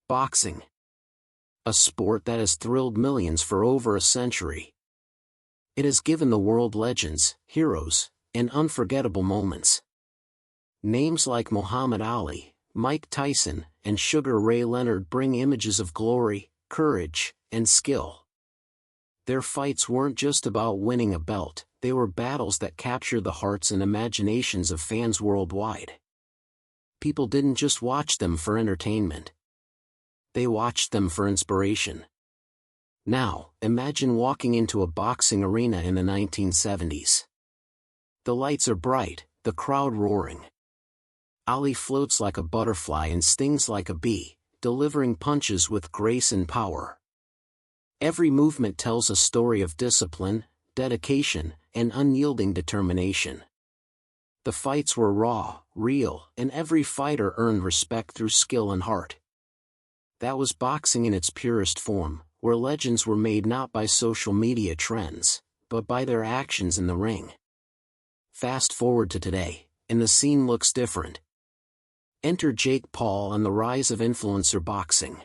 Boxing. A sport that has thrilled millions for over a century. It has given the world legends, heroes, and unforgettable moments. Names like Muhammad Ali, Mike Tyson, and Sugar Ray Leonard bring images of glory, courage, and skill. Their fights weren't just about winning a belt, they were battles that captured the hearts and imaginations of fans worldwide. People didn't just watch them for entertainment. They watched them for inspiration. Now, imagine walking into a boxing arena in the 1970s. The lights are bright, the crowd roaring. Ali floats like a butterfly and stings like a bee, delivering punches with grace and power. Every movement tells a story of discipline, dedication, and unyielding determination. The fights were raw, real, and every fighter earned respect through skill and heart. That was boxing in its purest form, where legends were made not by social media trends, but by their actions in the ring. Fast forward to today, and the scene looks different. Enter Jake Paul and the rise of influencer boxing.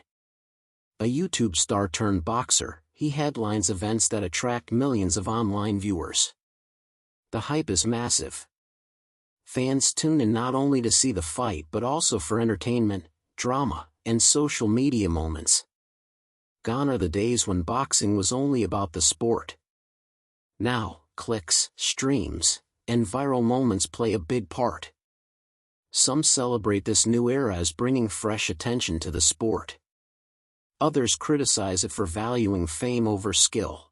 A YouTube star turned boxer, he headlines events that attract millions of online viewers. The hype is massive. Fans tune in not only to see the fight but also for entertainment, drama, and social media moments. Gone are the days when boxing was only about the sport. Now, clicks, streams, and viral moments play a big part. Some celebrate this new era as bringing fresh attention to the sport. Others criticize it for valuing fame over skill.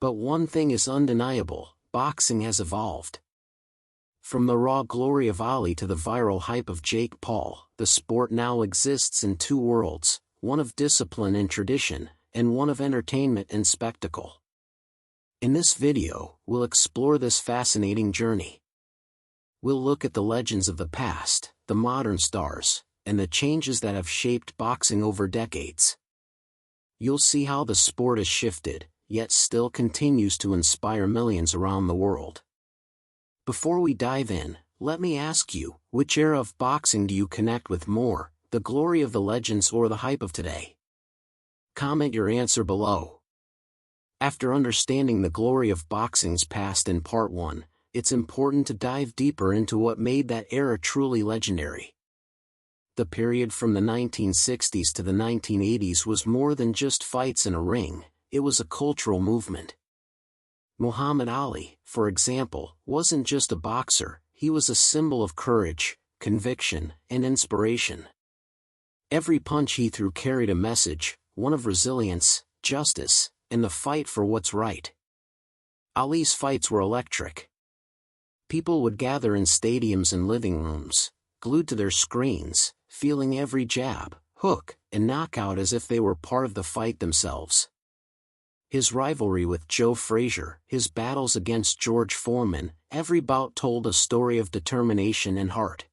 But one thing is undeniable, boxing has evolved. From the raw glory of Ali to the viral hype of Jake Paul, the sport now exists in two worlds, one of discipline and tradition, and one of entertainment and spectacle. In this video, we'll explore this fascinating journey. We'll look at the legends of the past, the modern stars, and the changes that have shaped boxing over decades. You'll see how the sport has shifted, yet still continues to inspire millions around the world. Before we dive in, let me ask you, which era of boxing do you connect with more, the glory of the legends or the hype of today? Comment your answer below. After understanding the glory of boxing's past in Part 1, it's important to dive deeper into what made that era truly legendary. The period from the 1960s to the 1980s was more than just fights in a ring, it was a cultural movement. Muhammad Ali, for example, wasn't just a boxer, he was a symbol of courage, conviction, and inspiration. Every punch he threw carried a message, one of resilience, justice, and the fight for what's right. Ali's fights were electric. People would gather in stadiums and living rooms, glued to their screens, feeling every jab, hook, and knockout as if they were part of the fight themselves. His rivalry with Joe Frazier, his battles against George Foreman, every bout told a story of determination and heart.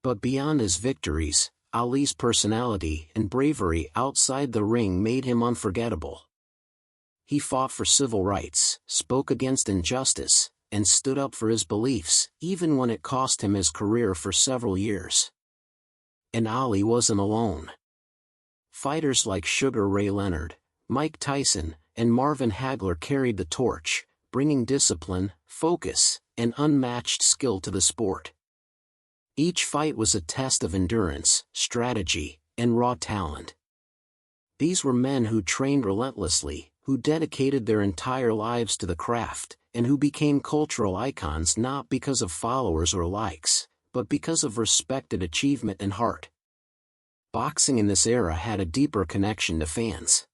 But beyond his victories, Ali's personality and bravery outside the ring made him unforgettable. He fought for civil rights, spoke against injustice, and stood up for his beliefs, even when it cost him his career for several years. And Ali wasn't alone. Fighters like Sugar Ray Leonard, Mike Tyson, and Marvin Hagler carried the torch, bringing discipline, focus, and unmatched skill to the sport. Each fight was a test of endurance, strategy, and raw talent. These were men who trained relentlessly, who dedicated their entire lives to the craft, and who became cultural icons not because of followers or likes, but because of respected achievement and heart. Boxing in this era had a deeper connection to fans.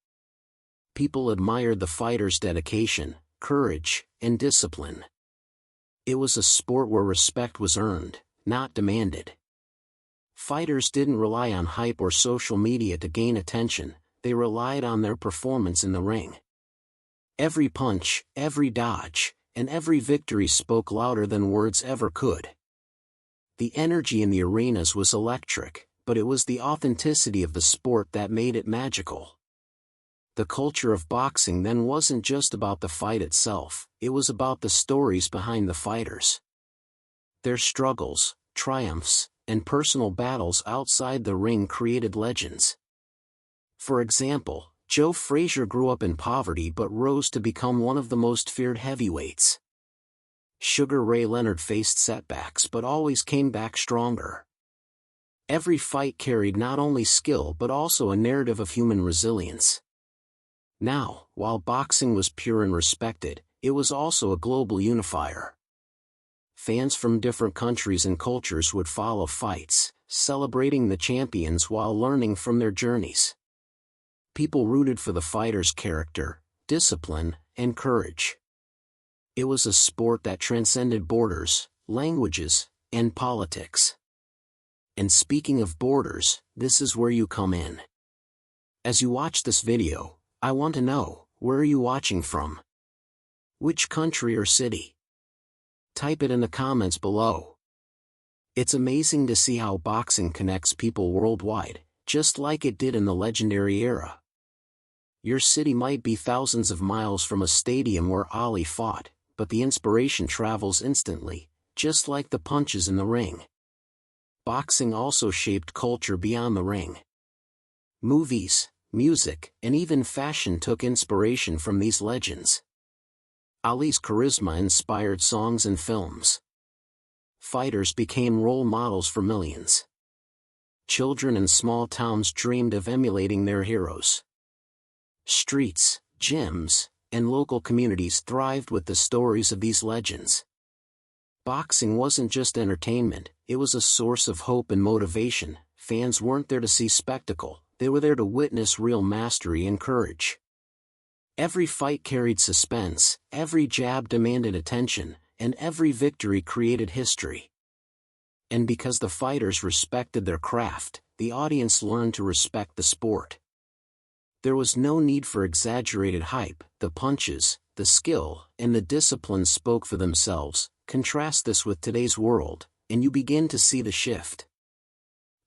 People admired the fighters' dedication, courage, and discipline. It was a sport where respect was earned, not demanded. Fighters didn't rely on hype or social media to gain attention, they relied on their performance in the ring. Every punch, every dodge, and every victory spoke louder than words ever could. The energy in the arenas was electric, but it was the authenticity of the sport that made it magical. The culture of boxing then wasn't just about the fight itself, it was about the stories behind the fighters. Their struggles, triumphs, and personal battles outside the ring created legends. For example, Joe Frazier grew up in poverty but rose to become one of the most feared heavyweights. Sugar Ray Leonard faced setbacks but always came back stronger. Every fight carried not only skill but also a narrative of human resilience. Now, while boxing was pure and respected, it was also a global unifier. Fans from different countries and cultures would follow fights, celebrating the champions while learning from their journeys. People rooted for the fighter's character, discipline, and courage. It was a sport that transcended borders, languages, and politics. And speaking of borders, this is where you come in. As you watch this video, I want to know, where are you watching from? Which country or city? Type it in the comments below. It's amazing to see how boxing connects people worldwide, just like it did in the legendary era. Your city might be thousands of miles from a stadium where Ali fought, but the inspiration travels instantly, just like the punches in the ring. Boxing also shaped culture beyond the ring. Movies, music, and even fashion took inspiration from these legends. Ali's charisma inspired songs and films. Fighters became role models for millions. Children in small towns dreamed of emulating their heroes. Streets, gyms, and local communities thrived with the stories of these legends. Boxing wasn't just entertainment, it was a source of hope and motivation. Fans weren't there to see spectacle, they were there to witness real mastery and courage. Every fight carried suspense, every jab demanded attention, and every victory created history. And because the fighters respected their craft, the audience learned to respect the sport. There was no need for exaggerated hype, the punches, the skill, and the discipline spoke for themselves. Contrast this with today's world, and you begin to see the shift.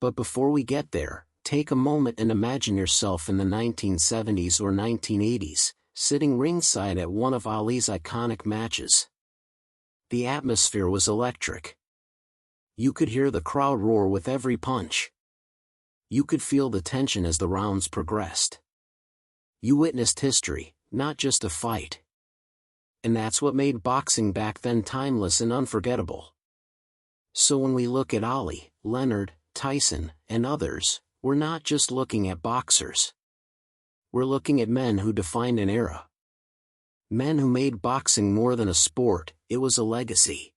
But before we get there, take a moment and imagine yourself in the 1970s or 1980s, sitting ringside at one of Ali's iconic matches. The atmosphere was electric. You could hear the crowd roar with every punch. You could feel the tension as the rounds progressed. You witnessed history, not just a fight. And that's what made boxing back then timeless and unforgettable. So when we look at Ali, Leonard, Tyson, and others, we're not just looking at boxers. We're looking at men who defined an era. Men who made boxing more than a sport, it was a legacy.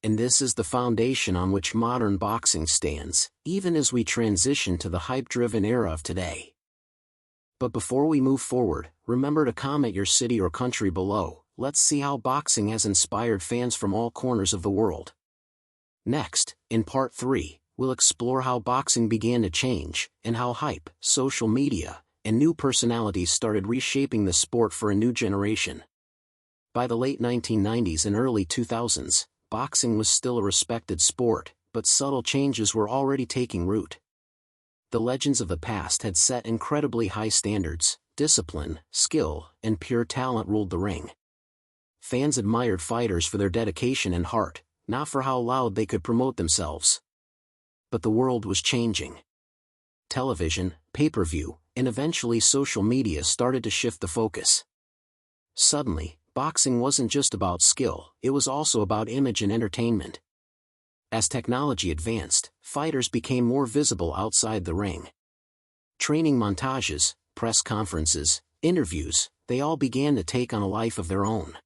And this is the foundation on which modern boxing stands, even as we transition to the hype-driven era of today. But before we move forward, remember to comment your city or country below. Let's see how boxing has inspired fans from all corners of the world. Next, in part 3, we'll explore how boxing began to change, and how hype, social media, and new personalities started reshaping the sport for a new generation. By the late 1990s and early 2000s, boxing was still a respected sport, but subtle changes were already taking root. The legends of the past had set incredibly high standards. Discipline, skill, and pure talent ruled the ring. Fans admired fighters for their dedication and heart, not for how loud they could promote themselves. But the world was changing. Television, pay-per-view, and eventually social media started to shift the focus. Suddenly, boxing wasn't just about skill, it was also about image and entertainment. As technology advanced, fighters became more visible outside the ring. Training montages, press conferences, interviews, they all began to take on a life of their own.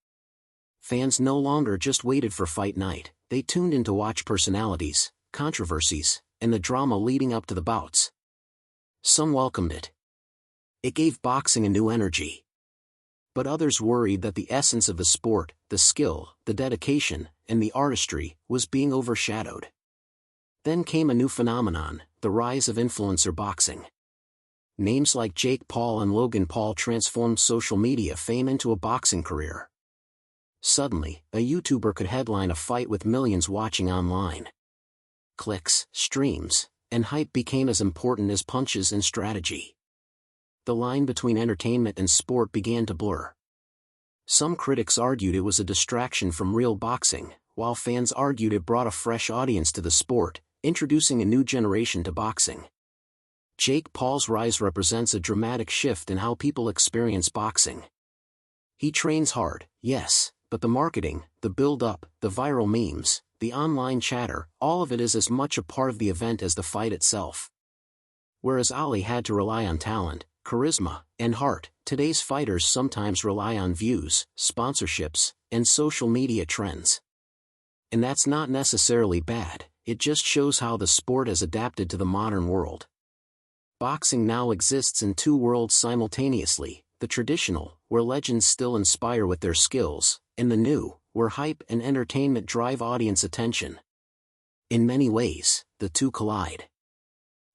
Fans no longer just waited for fight night, they tuned in to watch personalities, controversies, and the drama leading up to the bouts. Some welcomed it. It gave boxing a new energy. But others worried that the essence of the sport, the skill, the dedication, and the artistry, was being overshadowed. Then came a new phenomenon, the rise of influencer boxing. Names like Jake Paul and Logan Paul transformed social media fame into a boxing career. Suddenly, a YouTuber could headline a fight with millions watching online. Clicks, streams, and hype became as important as punches and strategy. The line between entertainment and sport began to blur. Some critics argued it was a distraction from real boxing, while fans argued it brought a fresh audience to the sport. introducing a new generation to boxing. Jake Paul's rise represents a dramatic shift in how people experience boxing. He trains hard, yes, but the marketing, the build-up, the viral memes, the online chatter, all of it is as much a part of the event as the fight itself. Whereas Ali had to rely on talent, charisma, and heart, today's fighters sometimes rely on views, sponsorships, and social media trends. And that's not necessarily bad, it just shows how the sport has adapted to the modern world. Boxing now exists in two worlds simultaneously, the traditional, where legends still inspire with their skills, and the new, where hype and entertainment drive audience attention. In many ways, the two collide.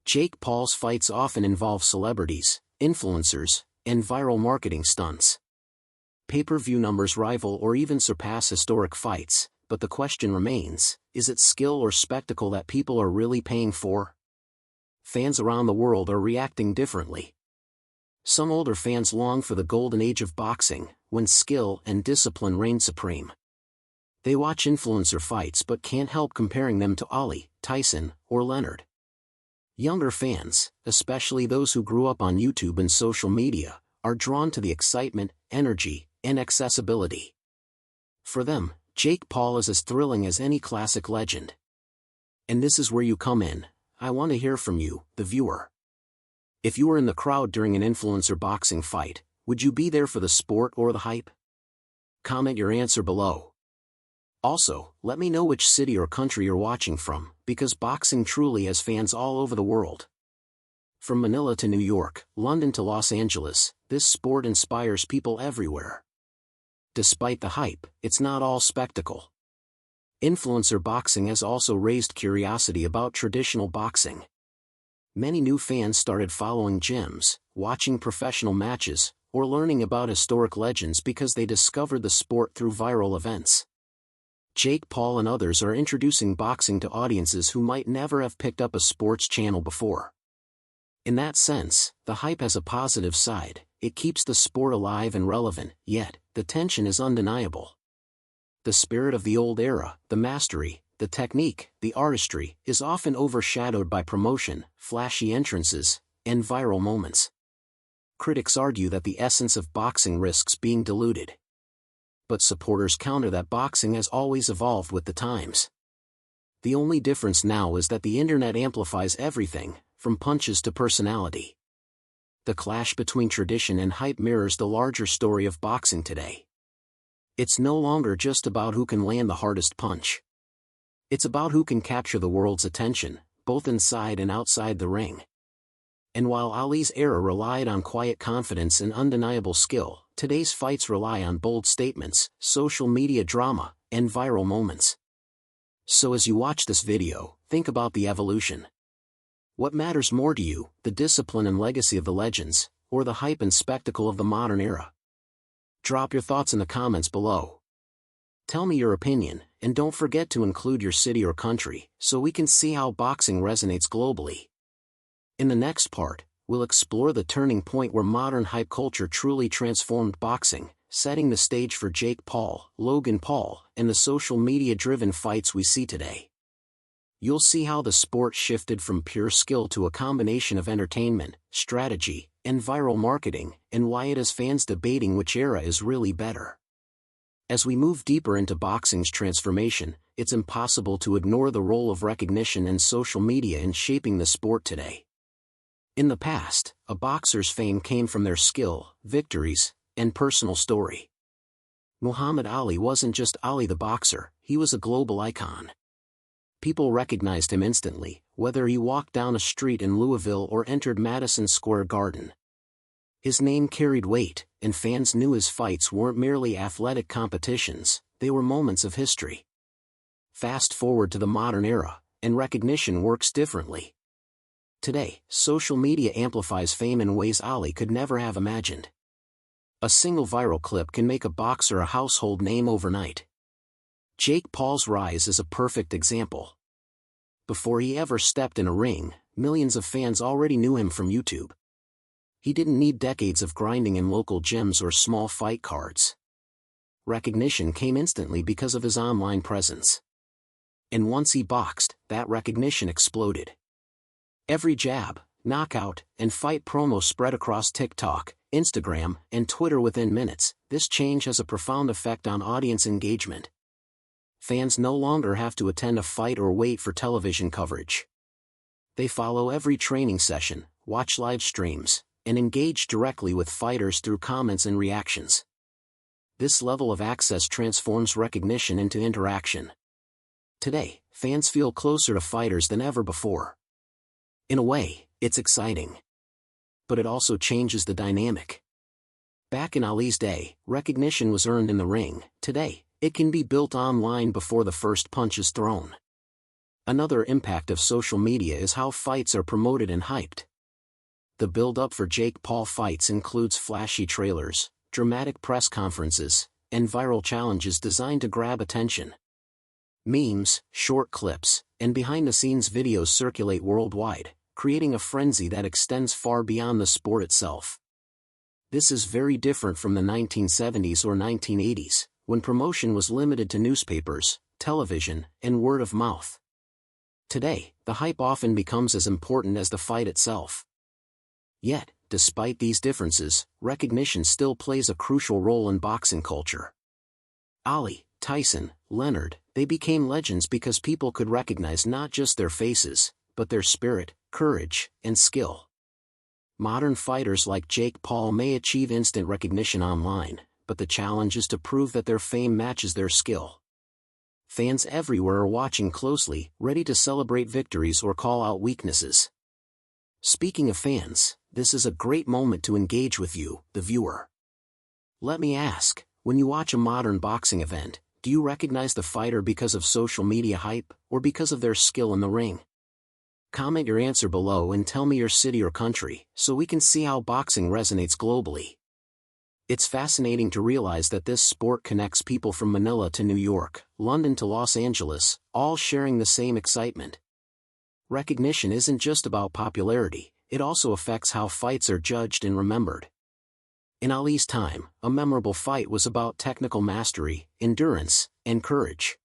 Jake Paul's fights often involve celebrities, influencers, and viral marketing stunts. Pay-per-view numbers rival or even surpass historic fights, but the question remains, is it skill or spectacle that people are really paying for? Fans around the world are reacting differently. Some older fans long for the golden age of boxing, when skill and discipline reign supreme. They watch influencer fights but can't help comparing them to Ali, Tyson, or Leonard. Younger fans, especially those who grew up on YouTube and social media, are drawn to the excitement, energy, and accessibility. For them, Jake Paul is as thrilling as any classic legend. And this is where you come in. I want to hear from you, the viewer. If you were in the crowd during an influencer boxing fight, would you be there for the sport or the hype? Comment your answer below. Also, let me know which city or country you're watching from, because boxing truly has fans all over the world. From Manila to New York, London to Los Angeles, this sport inspires people everywhere. Despite the hype, it's not all spectacle. Influencer boxing has also raised curiosity about traditional boxing. Many new fans started following gyms, watching professional matches, or learning about historic legends because they discovered the sport through viral events. Jake Paul and others are introducing boxing to audiences who might never have picked up a sports channel before. In that sense, the hype has a positive side. It keeps the sport alive and relevant, yet, the tension is undeniable. The spirit of the old era, the mastery, the technique, the artistry, is often overshadowed by promotion, flashy entrances, and viral moments. Critics argue that the essence of boxing risks being diluted. But supporters counter that boxing has always evolved with the times. The only difference now is that the internet amplifies everything, from punches to personality. The clash between tradition and hype mirrors the larger story of boxing today. It's no longer just about who can land the hardest punch. It's about who can capture the world's attention, both inside and outside the ring. And while Ali's era relied on quiet confidence and undeniable skill, today's fights rely on bold statements, social media drama, and viral moments. So as you watch this video, think about the evolution. What matters more to you, the discipline and legacy of the legends, or the hype and spectacle of the modern era? Drop your thoughts in the comments below. Tell me your opinion, and don't forget to include your city or country, so we can see how boxing resonates globally. In the next part, we'll explore the turning point where modern hype culture truly transformed boxing, setting the stage for Jake Paul, Logan Paul, and the social media-driven fights we see today. You'll see how the sport shifted from pure skill to a combination of entertainment, strategy, and viral marketing, and why it has fans debating which era is really better. As we move deeper into boxing's transformation, it's impossible to ignore the role of recognition and social media in shaping the sport today. In the past, a boxer's fame came from their skill, victories, and personal story. Muhammad Ali wasn't just Ali the boxer, he was a global icon. People recognized him instantly, whether he walked down a street in Louisville or entered Madison Square Garden. His name carried weight, and fans knew his fights weren't merely athletic competitions, they were moments of history. Fast forward to the modern era, and recognition works differently. Today, social media amplifies fame in ways Ali could never have imagined. A single viral clip can make a boxer a household name overnight. Jake Paul's rise is a perfect example. Before he ever stepped in a ring, millions of fans already knew him from YouTube. He didn't need decades of grinding in local gyms or small fight cards. Recognition came instantly because of his online presence. and once he boxed, that recognition exploded. Every jab, knockout, and fight promo spread across TikTok, Instagram, and Twitter within minutes. This change has a profound effect on audience engagement. Fans no longer have to attend a fight or wait for television coverage. They follow every training session, watch live streams, and engage directly with fighters through comments and reactions. This level of access transforms recognition into interaction. Today, fans feel closer to fighters than ever before. In a way, it's exciting. But it also changes the dynamic. Back in Ali's day, recognition was earned in the ring. Today, it can be built online before the first punch is thrown. Another impact of social media is how fights are promoted and hyped. The build-up for Jake Paul fights includes flashy trailers, dramatic press conferences, and viral challenges designed to grab attention. Memes, short clips, and behind-the-scenes videos circulate worldwide, creating a frenzy that extends far beyond the sport itself. This is very different from the 1970s or 1980s, when promotion was limited to newspapers, television, and word of mouth. Today, the hype often becomes as important as the fight itself. Yet, despite these differences, recognition still plays a crucial role in boxing culture. Ali, Tyson, Leonard, they became legends because people could recognize not just their faces, but their spirit, courage, and skill. Modern fighters like Jake Paul may achieve instant recognition online, but the challenge is to prove that their fame matches their skill. Fans everywhere are watching closely, ready to celebrate victories or call out weaknesses. Speaking of fans, this is a great moment to engage with you, the viewer. Let me ask, when you watch a modern boxing event, do you recognize the fighter because of social media hype, or because of their skill in the ring? Comment your answer below and tell me your city or country, so we can see how boxing resonates globally. It's fascinating to realize that this sport connects people from Manila to New York, London to Los Angeles, all sharing the same excitement. Recognition isn't just about popularity, it also affects how fights are judged and remembered. In Ali's time, a memorable fight was about technical mastery, endurance, and courage.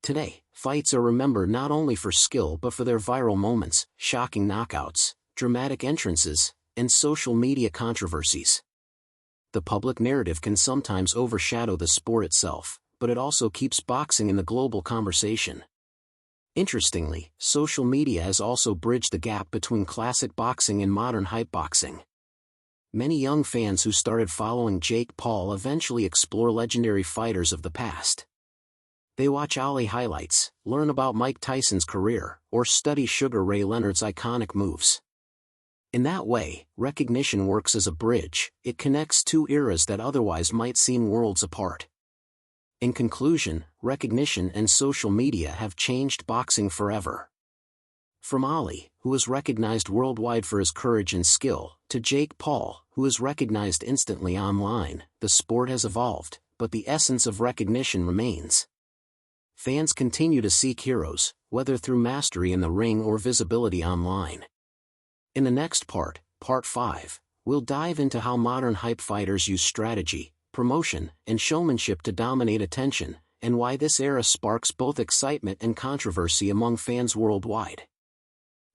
Today, fights are remembered not only for skill but for their viral moments, shocking knockouts, dramatic entrances, and social media controversies. The public narrative can sometimes overshadow the sport itself, but it also keeps boxing in the global conversation. Interestingly, social media has also bridged the gap between classic boxing and modern hype boxing. Many young fans who started following Jake Paul eventually explore legendary fighters of the past. They watch Ali highlights, learn about Mike Tyson's career, or study Sugar Ray Leonard's iconic moves. In that way, recognition works as a bridge. It connects two eras that otherwise might seem worlds apart. In conclusion, recognition and social media have changed boxing forever. From Ali, who is recognized worldwide for his courage and skill, to Jake Paul, who is recognized instantly online, the sport has evolved, but the essence of recognition remains. Fans continue to seek heroes, whether through mastery in the ring or visibility online. In the next part, Part 5, we'll dive into how modern hype fighters use strategy, promotion, and showmanship to dominate attention, and why this era sparks both excitement and controversy among fans worldwide.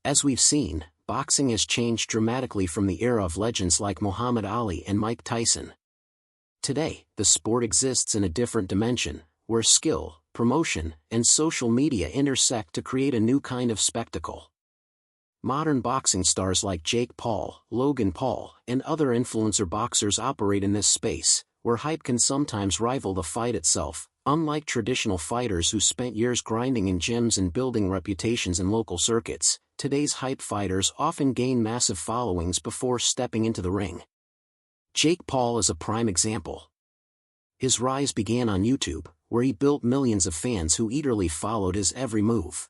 As we've seen, boxing has changed dramatically from the era of legends like Muhammad Ali and Mike Tyson. Today, the sport exists in a different dimension, where skill, promotion, and social media intersect to create a new kind of spectacle. Modern boxing stars like Jake Paul, Logan Paul, and other influencer boxers operate in this space, where hype can sometimes rival the fight itself. Unlike traditional fighters who spent years grinding in gyms and building reputations in local circuits, today's hype fighters often gain massive followings before stepping into the ring. Jake Paul is a prime example. His rise began on YouTube, where he built millions of fans who eagerly followed his every move.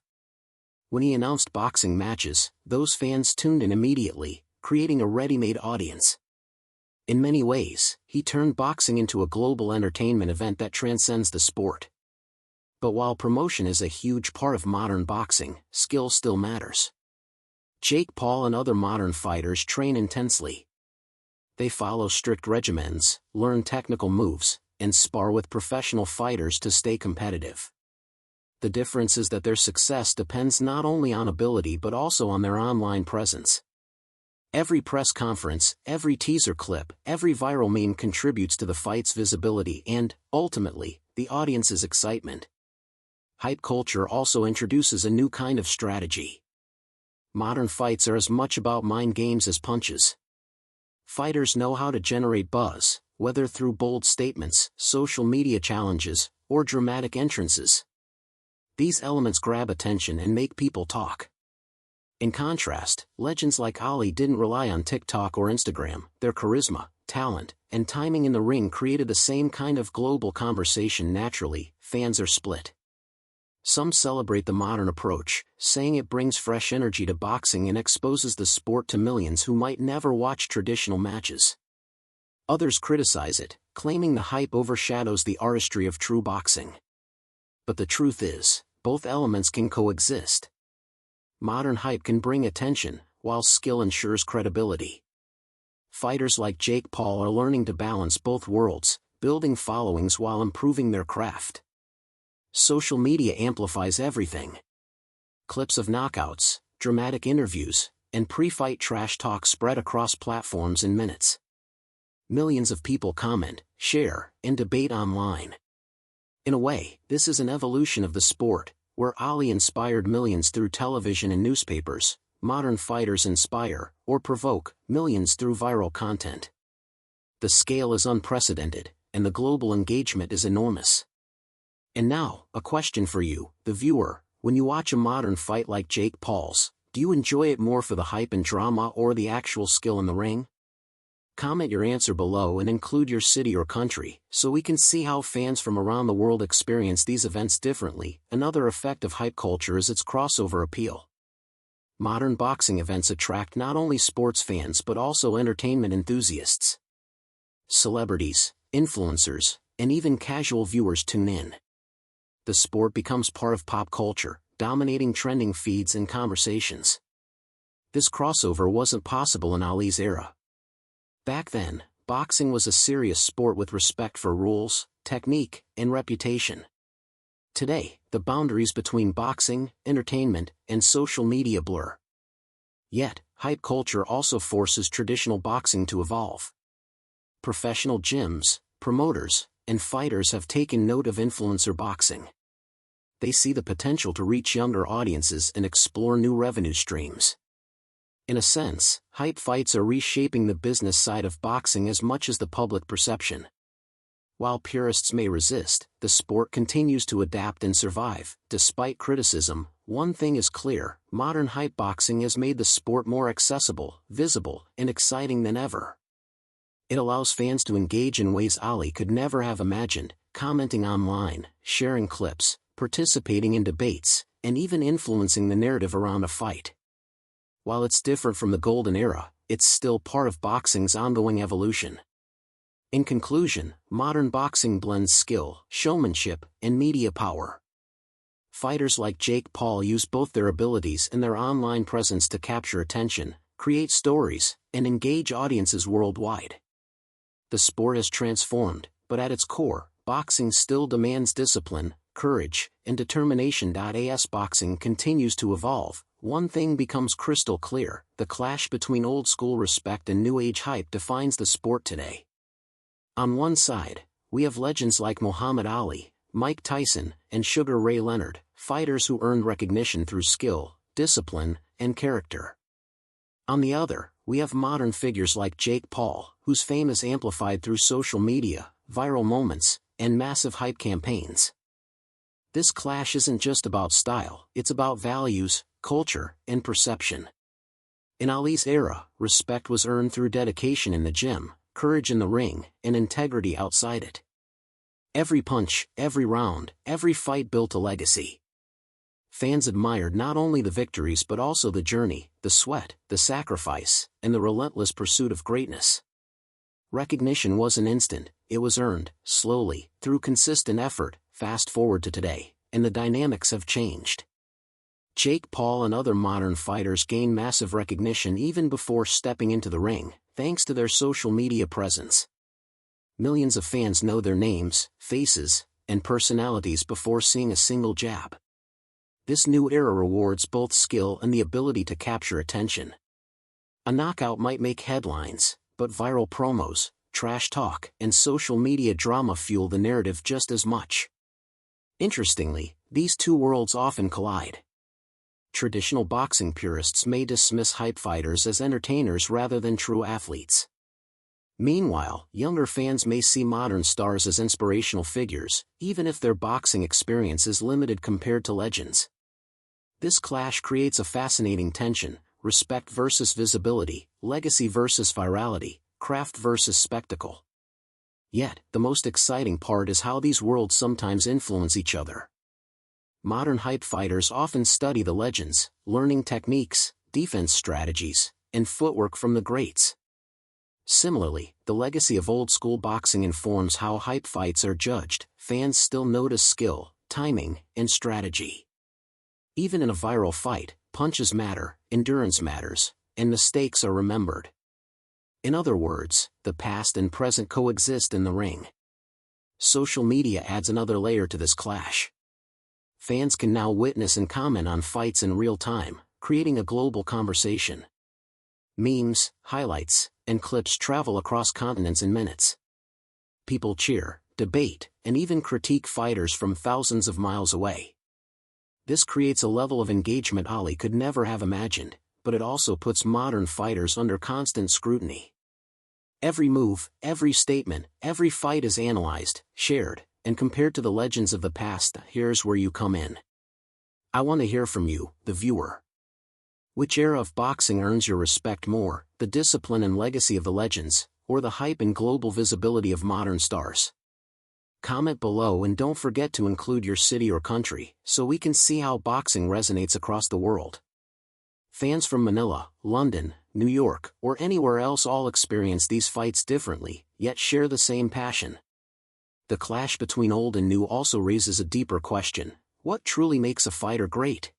When he announced boxing matches, those fans tuned in immediately, creating a ready-made audience. In many ways, he turned boxing into a global entertainment event that transcends the sport. But while promotion is a huge part of modern boxing, skill still matters. Jake Paul and other modern fighters train intensely. They follow strict regimens, learn technical moves, and spar with professional fighters to stay competitive. The difference is that their success depends not only on ability but also on their online presence. Every press conference, every teaser clip, every viral meme contributes to the fight's visibility and, ultimately, the audience's excitement. Hype culture also introduces a new kind of strategy. Modern fights are as much about mind games as punches. Fighters know how to generate buzz, whether through bold statements, social media challenges, or dramatic entrances. These elements grab attention and make people talk. In contrast, legends like Ali didn't rely on TikTok or Instagram. Their charisma, talent, and timing in the ring created the same kind of global conversation naturally. Fans are split. Some celebrate the modern approach, saying it brings fresh energy to boxing and exposes the sport to millions who might never watch traditional matches. Others criticize it, claiming the hype overshadows the artistry of true boxing. But the truth is, both elements can coexist. Modern hype can bring attention, while skill ensures credibility. Fighters like Jake Paul are learning to balance both worlds, building followings while improving their craft. Social media amplifies everything. Clips of knockouts, dramatic interviews, and pre-fight trash talk spread across platforms in minutes. Millions of people comment, share, and debate online. In a way, this is an evolution of the sport, where Ali inspired millions through television and newspapers. Modern fighters inspire, or provoke, millions through viral content. The scale is unprecedented, and the global engagement is enormous. And now, a question for you, the viewer: when you watch a modern fight like Jake Paul's, do you enjoy it more for the hype and drama or the actual skill in the ring? Comment your answer below and include your city or country, so we can see how fans from around the world experience these events differently. Another effect of hype culture is its crossover appeal. Modern boxing events attract not only sports fans but also entertainment enthusiasts. Celebrities, influencers, and even casual viewers tune in. The sport becomes part of pop culture, dominating trending feeds and conversations. This crossover wasn't possible in Ali's era. Back then, boxing was a serious sport with respect for rules, technique, and reputation. Today, the boundaries between boxing, entertainment, and social media blur. Yet, hype culture also forces traditional boxing to evolve. Professional gyms, promoters, and fighters have taken note of influencer boxing. They see the potential to reach younger audiences and explore new revenue streams. In a sense, hype fights are reshaping the business side of boxing as much as the public perception. While purists may resist, the sport continues to adapt and survive. Despite criticism, one thing is clear: modern hype boxing has made the sport more accessible, visible, and exciting than ever. It allows fans to engage in ways Ali could never have imagined, commenting online, sharing clips, participating in debates, and even influencing the narrative around a fight. While it's different from the golden era, it's still part of boxing's ongoing evolution. In conclusion, modern boxing blends skill, showmanship, and media power. Fighters like Jake Paul use both their abilities and their online presence to capture attention, create stories, and engage audiences worldwide. The sport has transformed, but at its core, boxing still demands discipline, courage, and determination. As boxing continues to evolve, one thing becomes crystal clear: the clash between old-school respect and new-age hype defines the sport today. On one side, we have legends like Muhammad Ali, Mike Tyson, and Sugar Ray Leonard, fighters who earned recognition through skill, discipline, and character. On the other, we have modern figures like Jake Paul, whose fame is amplified through social media, viral moments, and massive hype campaigns. This clash isn't just about style, it's about values, culture, and perception. In Ali's era, respect was earned through dedication in the gym, courage in the ring, and integrity outside it. Every punch, every round, every fight built a legacy. Fans admired not only the victories but also the journey, the sweat, the sacrifice, and the relentless pursuit of greatness. Recognition wasn't instant, it was earned, slowly, through consistent effort. Fast forward to today, and the dynamics have changed. Jake Paul and other modern fighters gain massive recognition even before stepping into the ring, thanks to their social media presence. Millions of fans know their names, faces, and personalities before seeing a single jab. This new era rewards both skill and the ability to capture attention. A knockout might make headlines, but viral promos, trash talk, and social media drama fuel the narrative just as much. Interestingly, these two worlds often collide. Traditional boxing purists may dismiss hype fighters as entertainers rather than true athletes. Meanwhile, younger fans may see modern stars as inspirational figures, even if their boxing experience is limited compared to legends. This clash creates a fascinating tension: respect versus visibility, legacy versus virality, craft versus spectacle. Yet, the most exciting part is how these worlds sometimes influence each other. Modern hype fighters often study the legends, learning techniques, defense strategies, and footwork from the greats. Similarly, the legacy of old-school boxing informs how hype fights are judged. Fans still notice skill, timing, and strategy. Even in a viral fight, punches matter, endurance matters, and mistakes are remembered. In other words, the past and present coexist in the ring. Social media adds another layer to this clash. Fans can now witness and comment on fights in real time, creating a global conversation. Memes, highlights, and clips travel across continents in minutes. People cheer, debate, and even critique fighters from thousands of miles away. This creates a level of engagement Ali could never have imagined, but it also puts modern fighters under constant scrutiny. Every move, every statement, every fight is analyzed, shared, and compared to the legends of the past. Here's where you come in. I want to hear from you, the viewer. Which era of boxing earns your respect more, the discipline and legacy of the legends, or the hype and global visibility of modern stars? Comment below and don't forget to include your city or country, so we can see how boxing resonates across the world. Fans from Manila, London, New York, or anywhere else all experience these fights differently, yet share the same passion. The clash between old and new also raises a deeper question: what truly makes a fighter great?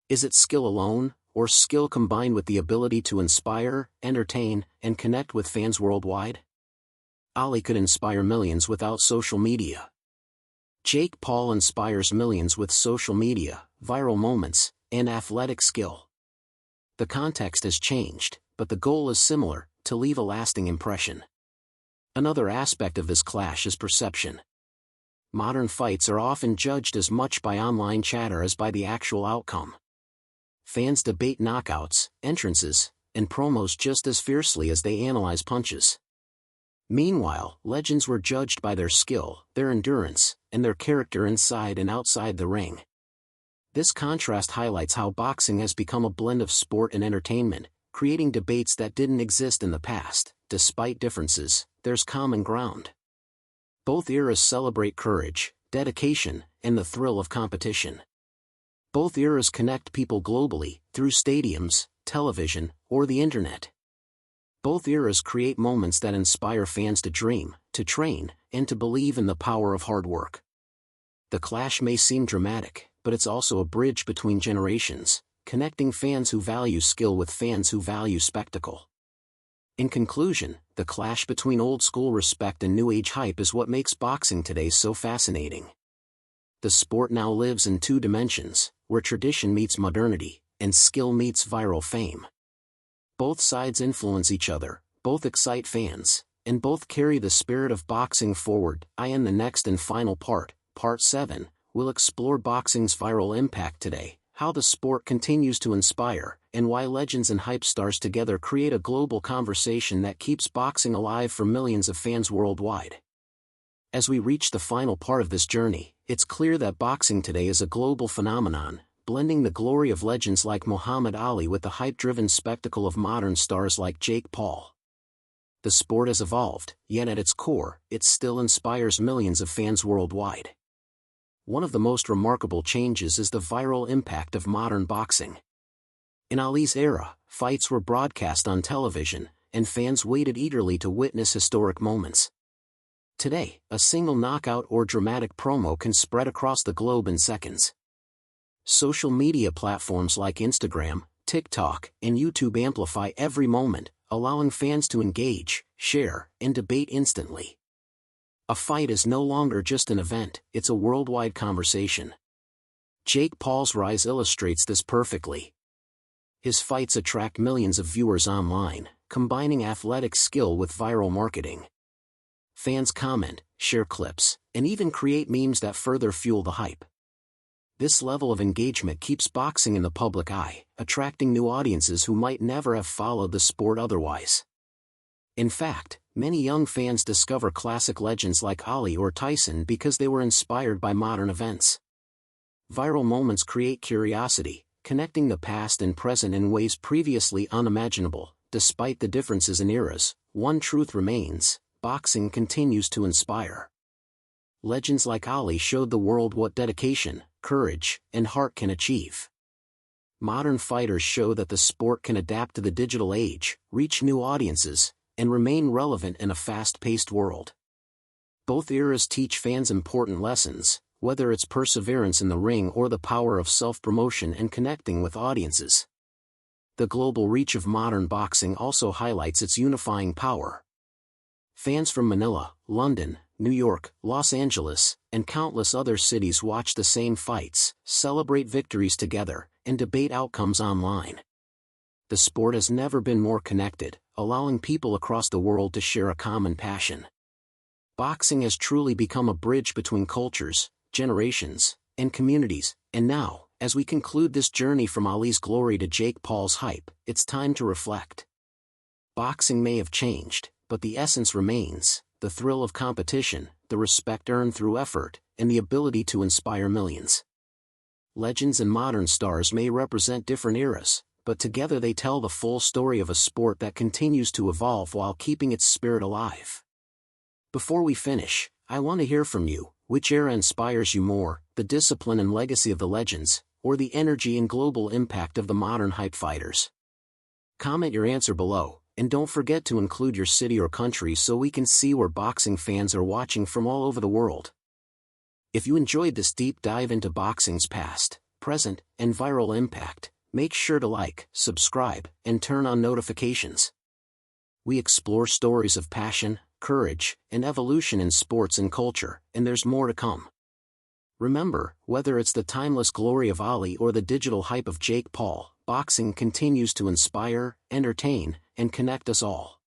Is it skill alone, or skill combined with the ability to inspire, entertain, and connect with fans worldwide? Ali could inspire millions without social media. Jake Paul inspires millions with social media, viral moments, and athletic skill. The context has changed, but the goal is similar: to leave a lasting impression. Another aspect of this clash is perception. Modern fights are often judged as much by online chatter as by the actual outcome. Fans debate knockouts, entrances, and promos just as fiercely as they analyze punches. Meanwhile, legends were judged by their skill, their endurance, and their character inside and outside the ring. This contrast highlights how boxing has become a blend of sport and entertainment, creating debates that didn't exist in the past. Despite differences, there's common ground. Both eras celebrate courage, dedication, and the thrill of competition. Both eras connect people globally, through stadiums, television, or the internet. Both eras create moments that inspire fans to dream, to train, and to believe in the power of hard work. The clash may seem dramatic, but it's also a bridge between generations, connecting fans who value skill with fans who value spectacle. In conclusion, the clash between old-school respect and new-age hype is what makes boxing today so fascinating. The sport now lives in two dimensions, where tradition meets modernity, and skill meets viral fame. Both sides influence each other, both excite fans, and both carry the spirit of boxing forward. In the next and final part, Part 7, we'll explore boxing's viral impact today, how the sport continues to inspire, and why legends and hype stars together create a global conversation that keeps boxing alive for millions of fans worldwide. As we reach the final part of this journey, it's clear that boxing today is a global phenomenon, blending the glory of legends like Muhammad Ali with the hype-driven spectacle of modern stars like Jake Paul. The sport has evolved, yet at its core, it still inspires millions of fans worldwide. One of the most remarkable changes is the viral impact of modern boxing. In Ali's era, fights were broadcast on television, and fans waited eagerly to witness historic moments. Today, a single knockout or dramatic promo can spread across the globe in seconds. Social media platforms like Instagram, TikTok, and YouTube amplify every moment, allowing fans to engage, share, and debate instantly. A fight is no longer just an event, it's a worldwide conversation. Jake Paul's rise illustrates this perfectly. His fights attract millions of viewers online, combining athletic skill with viral marketing. Fans comment, share clips, and even create memes that further fuel the hype. This level of engagement keeps boxing in the public eye, attracting new audiences who might never have followed the sport otherwise. In fact, many young fans discover classic legends like Ali or Tyson because they were inspired by modern events. Viral moments create curiosity, connecting the past and present in ways previously unimaginable. Despite the differences in eras, one truth remains: boxing continues to inspire. Legends like Ali showed the world what dedication, courage, and heart can achieve. Modern fighters show that the sport can adapt to the digital age, reach new audiences, and remain relevant in a fast-paced world. Both eras teach fans important lessons, whether it's perseverance in the ring or the power of self-promotion and connecting with audiences. The global reach of modern boxing also highlights its unifying power. Fans from Manila, London, New York, Los Angeles, and countless other cities watch the same fights, celebrate victories together, and debate outcomes online. The sport has never been more connected, allowing people across the world to share a common passion. Boxing has truly become a bridge between cultures, generations, and communities, and now, as we conclude this journey from Ali's glory to Jake Paul's hype, it's time to reflect. Boxing may have changed, but the essence remains: the thrill of competition, the respect earned through effort, and the ability to inspire millions. Legends and modern stars may represent different eras, but together they tell the full story of a sport that continues to evolve while keeping its spirit alive. Before we finish, I want to hear from you. Which era inspires you more, the discipline and legacy of the legends, or the energy and global impact of the modern hype fighters? Comment your answer below, and don't forget to include your city or country so we can see where boxing fans are watching from all over the world. If you enjoyed this deep dive into boxing's past, present, and viral impact, make sure to like, subscribe, and turn on notifications. We explore stories of passion, courage, and evolution in sports and culture, and there's more to come. Remember, whether it's the timeless glory of Ali or the digital hype of Jake Paul, boxing continues to inspire, entertain, and connect us all.